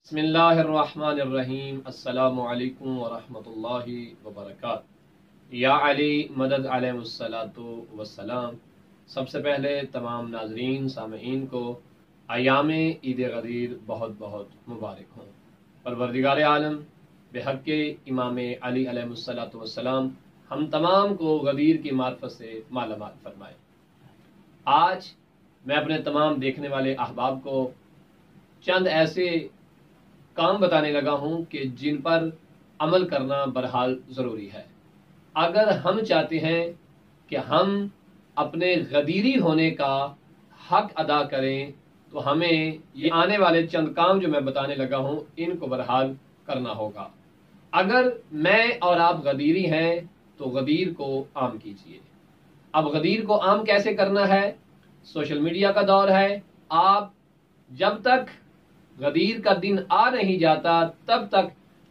बिस्मिल्लाहिर्रहमानिर्रहीम। अस्सलामु अलैकुम वरहमतुल्लाहि वबरकातुहू। या अली मदद अलैहिस्सलातु वस्सलाम। सबसे पहले तमाम नाजरीन सामईन को अयाम ईद गदीर बहुत बहुत मुबारक हों। परवरदिगार आलम बेहक़ इमाम अली अलैहिस्सलातु वस्सलाम हम तमाम को गदीर की मार्फत से मालामाल फरमाए। आज मैं अपने तमाम देखने वाले अहबाब को चंद ऐसे काम बताने लगा हूं कि जिन पर अमल करना बहरहाल ज़रूरी है। अगर हम चाहते हैं कि हम अपने गदीरी होने का हक अदा करें तो हमें ये आने वाले चंद काम जो मैं बताने लगा हूं इनको बहरहाल करना होगा। अगर मैं और आप गदीरी हैं तो गदीर को आम कीजिए। अब गदीर को आम कैसे करना है? सोशल मीडिया का दौर है। आप जब तक गदीर का दिन आ नहीं जाता तब तक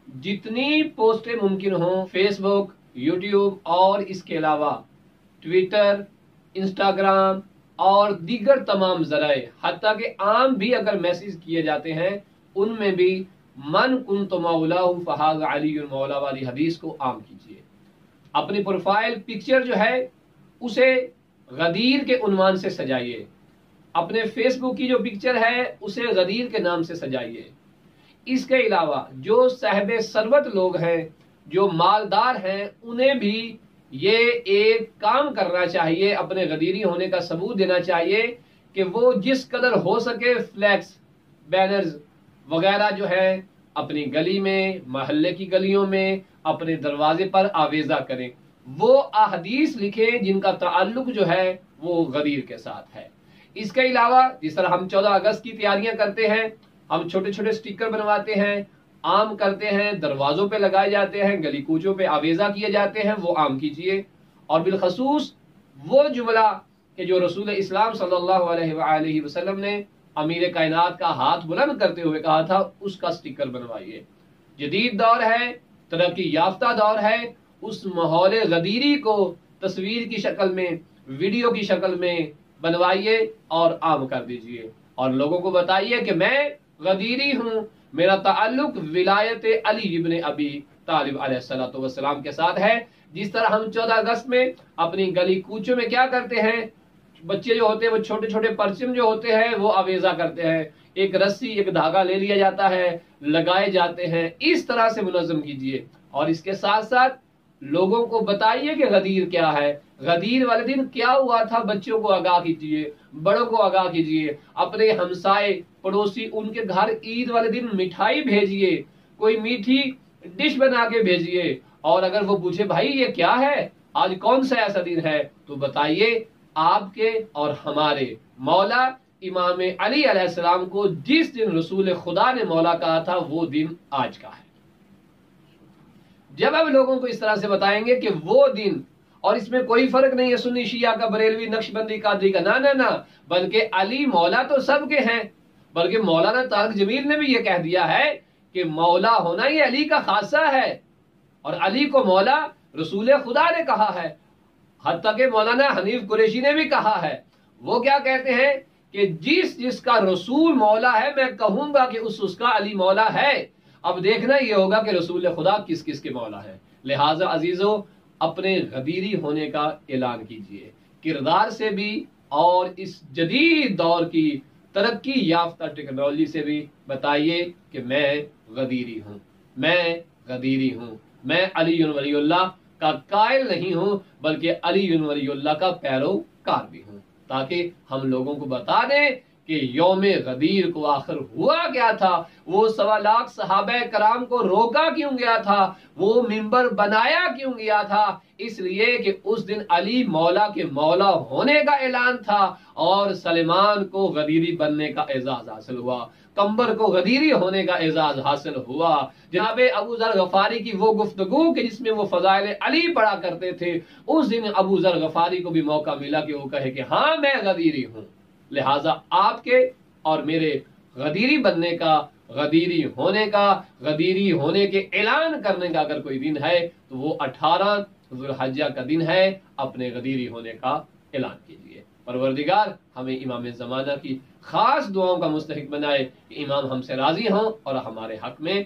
जितनी पोस्टें मुमकिन हों फेसबुक, यूट्यूब और इसके अलावा ट्विटर, इंस्टाग्राम और दीगर तमाम ज़राए, हत्ता कि आम भी अगर मैसेज किए जाते हैं उनमें भी मन कुन्तु मौलाहु फहाज़ा अलीयुन मौला वाली हदीस को आम कीजिए। अपनी प्रोफाइल पिक्चर जो है उसे गदीर के उन्वान से सजाइए। अपने फेसबुक की जो पिक्चर है उसे गदीर के नाम से सजाइए। इसके अलावा जो साहिब सरवत लोग हैं, जो मालदार हैं, उन्हें भी ये एक काम करना चाहिए, अपने गदीरी होने का सबूत देना चाहिए कि वो जिस कदर हो सके फ्लैक्स, बैनर्स वगैरह जो है अपनी गली में, महल्ले की गलियों में, अपने दरवाजे पर आवेजा करें। वो अहदीस लिखें जिनका ताल्लुक जो है वो गदीर के साथ है। इसके अलावा जिस तरह हम 14 अगस्त की तैयारियां करते हैं, हम छोटे छोटे स्टिकर बनवाते हैं, आम करते हैं, दरवाजों पे लगाए जाते हैं, गली कूचों पे आवेजा किए जाते हैं, वो आम कीजिए। और बिलखसूस वो जुमला कि जो रसूल इस्लाम सल्लल्लाहु अलैहि वसल्लम ने अमीर कायनात का हाथ बुलंद करते हुए कहा था, उसका स्टिकर बनवाइए। जदीद दौर है, तरक्की याफ्ता दौर है, उस माहौल गदीरी को तस्वीर की शक्ल में, वीडियो की शक्ल में बनवाइए और आम कर दीजिए और लोगों को बताइए कि मैं गदीरी हूं, मेरा ताल्लुक विलायत अली इब्न अबी तालिब अलैहिस्सलातु वस्सलाम के साथ है। जिस तरह हम 14 अगस्त में अपनी गली कूचों में क्या करते हैं, बच्चे जो होते हैं वो छोटे छोटे परचम जो होते हैं वो आवेजा करते हैं, एक रस्सी एक धागा ले लिया जाता है, लगाए जाते हैं। इस तरह से मुनज़्ज़म कीजिए और इसके साथ साथ लोगों को बताइए कि गदीर क्या है, गदीर वाले दिन क्या हुआ था, बच्चों को आगाह कीजिए, बड़ों को आगाह कीजिए, अपने हमसाए पड़ोसी उनके घर ईद वाले दिन मिठाई भेजिए, कोई मीठी डिश बना के भेजिए। और अगर वो पूछे भाई ये क्या है, आज कौन सा ऐसा दिन है, तो बताइए आपके और हमारे मौला इमाम अली अलैहिस्सलाम को जिस दिन रसूल खुदा ने मौला कहा था वो दिन आज का है। जब अब लोगों को इस तरह से बताएंगे कि वो दिन, और इसमें कोई फर्क नहीं है सुन्नी शिया का, बरेलवी, नक्शबंदी, कादरी का, ना ना ना, बल्कि अली मौला तो सबके हैं। बल्कि मौलाना तारिक जमील ने भी ये कह दिया है कि मौला होना ये अली का खासा है और अली को मौला रसूल खुदा ने कहा है। हत्ता के मौलाना हनीफ कुरैशी ने भी कहा है। वो क्या कहते हैं कि जिसका रसूल मौला है मैं कहूंगा कि उसका अली मौला है। अब देखना ये होगा कि रसूल खुदा किस किस के मौला है। लिहाजा अजीजों, अपने गदीरी होने का ऐलान कीजिए, किरदार से भी और इस जदीद दौर की तरक्की याफ्ता टेक्नोलॉजी से भी बताइए कि मैं गदीरी हूँ, मैं गदीरी हूँ, मैं अली वलीउल्लाह का कायल नहीं हूँ बल्कि अली वलीउल्लाह का पैरोकार भी हूँ, ताकि हम लोगों को बता दें कि यौमे गदीर को आखिर हुआ क्या था, वो 1.25 लाख सहाबा कराम को रोका क्यों गया था, वो मिंबर बनाया क्यों गया था। इसलिए कि उस दिन अली मौला के मौला होने का ऐलान था और सलेमान को गदीरी बनने का एजाज हासिल हुआ, कंबर को गदीरी होने का एजाज हासिल हुआ। जनाब अबू जर गफारी की वो गुफ्तगू कि जिसमें वो फजाइल अली पढ़ा करते थे, उस दिन अबू जर गफारी को भी मौका मिला कि वो कहे कि हाँ मैं गदीरी हूँ। लिहाजा आपके और मेरे गदीरी बनने का, गदीरी होने के ऐलान करने का अगर कोई दिन है तो वो 18 ज़ुल्हिज्जा का दिन है। अपने गदीरी होने का ऐलान कीजिए। پروردگار ہمیں امام زمانہ کی خاص دعاؤں کا مستحق بنائے کہ امام ہم سے راضی ہوں اور ہمارے حق میں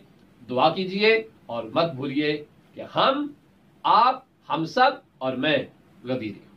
دعا کیجیے، اور مت بھولیے کہ ہم، آپ، ہم سب اور میں غدیری ہوں۔